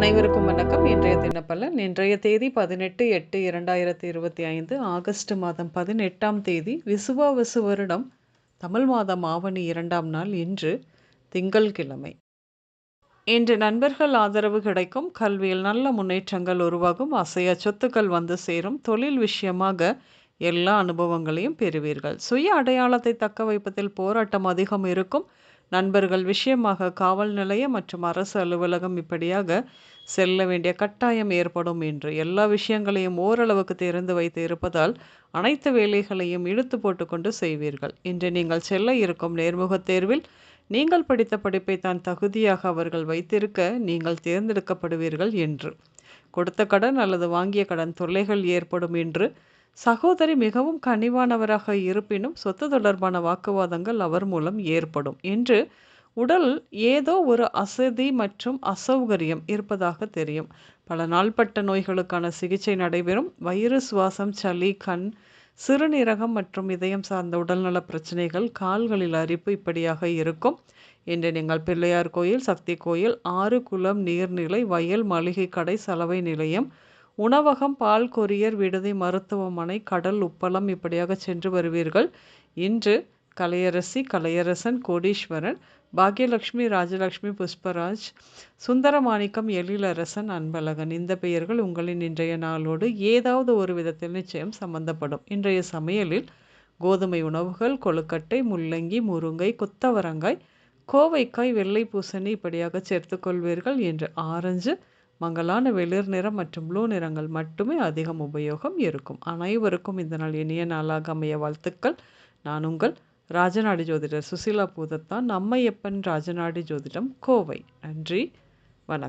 அனைவருக்கும் வணக்கம். இன்றைய தினப்பலன். இன்றைய தேதி 18/8/2025 ஆகஸ்ட் மாதம் 18ஆம் தேதி விசுவாவசு வருடம் தமிழ் மாதம் ஆவணி 2ஆம் நாள். இன்று திங்கள்கிழமை. இன்று நண்பர்கள் ஆதரவு கிடைக்கும். கல்வியில் நல்ல முன்னேற்றங்கள் உருவாகும். அசையா சொத்துக்கள் வந்து சேரும். தொழில் விஷயமாக எல்லா அனுபவங்களையும் பெறுவீர்கள். சுய அடையாளத்தை தக்க வைப்பதில் போராட்டம் அதிகம் இருக்கும். நண்பர்கள் விஷயமாக காவல் நிலையம் மற்றும் அரசு அலுவலகம் இப்படியாக செல்ல வேண்டிய கட்டாயம் ஏற்படும். என்று எல்லா விஷயங்களையும் ஓரளவுக்கு தெரிந்து வைத்து இருப்பதால் அனைத்து வேலைகளையும் இழுத்து போட்டுக்கொண்டு செய்வீர்கள். இன்று நீங்கள் செல்ல இருக்கும் நேர்முகத் தேர்வில் நீங்கள் படித்த படிப்பை தான் தகுதியாக அவர்கள் வைத்திருக்க நீங்கள் தேர்ந்தெடுக்கப்படுவீர்கள். என்று கொடுத்த கடன் அல்லது வாங்கிய கடன் தொல்லைகள் ஏற்படும். என்று சகோதரி மிகவும் கனிவானவராக இருப்பினும் சொத்து தொடர்பான வாக்குவாதங்கள் அவர் மூலம் ஏற்படும். என்று உடல் ஏதோ ஒரு அசதி மற்றும் அசௌகரியம் இருப்பதாக தெரியும். பல நாள்பட்ட நோய்களுக்கான சிகிச்சை நடைபெறும். வயிறு, சுவாசம், சளி, கண், சிறுநீரகம் மற்றும் இதயம் சார்ந்த உடல்நல பிரச்சனைகள், கால்களில் அரிப்பு இப்படியாக இருக்கும். இன்று நீங்கள் பிள்ளையார் கோயில், சக்தி கோயில், ஆறு, குளம், நீர்நிலை, வயல், மளிகை கடை, சலவை நிலையம், உணவகம், பால், கொரியர், விடுதி, மருத்துவமனை, கடல், உப்பளம் இப்படியாக சென்று வருவீர்கள். இன்று கலையரசி, கலையரசன், கோடீஸ்வரன், பாக்யலட்சுமி, ராஜலட்சுமி, புஷ்பராஜ், சுந்தரமாணிக்கம், எழிலரசன், அன்பழகன் இந்த பெயர்கள் உங்களின் இன்றைய நாளோடு ஏதாவது ஒரு விதத்தில் நிச்சயம் சம்பந்தப்படும். இன்றைய சமையலில் கோதுமை உணவுகள், கொழுக்கட்டை, முள்ளங்கி, முருங்கை, கொத்தவரங்காய், கோவைக்காய், வெள்ளை பூசணி இப்படியாக சேர்த்துக்கொள்வீர்கள். என்று ஆரஞ்சு, மங்கலான வெளிர் நிறம் மற்றும் ப்ளூ நிறங்கள் மட்டுமே அதிகம் உபயோகம் இருக்கும். அனைவருக்கும் இந்த நாள் இனிய நாளாக அமைய வாழ்த்துக்கள். நான் உங்கள் ராஜநாடி ஜோதிடர் சுசிலா பூதத்தான். அம்மையப்பன் ராஜநாடி ஜோதிடம், கோவை. நன்றி, வணக்கம்.